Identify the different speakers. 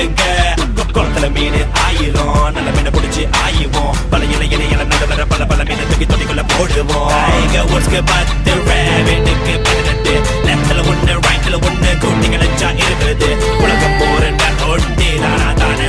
Speaker 1: கேளுங்க குளத்துல மீன் ஆயிரும் நல்ல மீனை பிடிச்சி ஆயிவோம் பல இலையில நடுவர பல பல மீனை தூக்கி தொட்டிக்குள்ள போடுவோம் ஒர்ஸ்க்கு 10 ரேபிட்டுக்கு 18 லெஃப்ட்ல ஒண்ணு ரைட்ல ஒண்ணு கூட்டி கிடைச்சா இருக்குது உலகம் போற ஒட்டி தானா தானே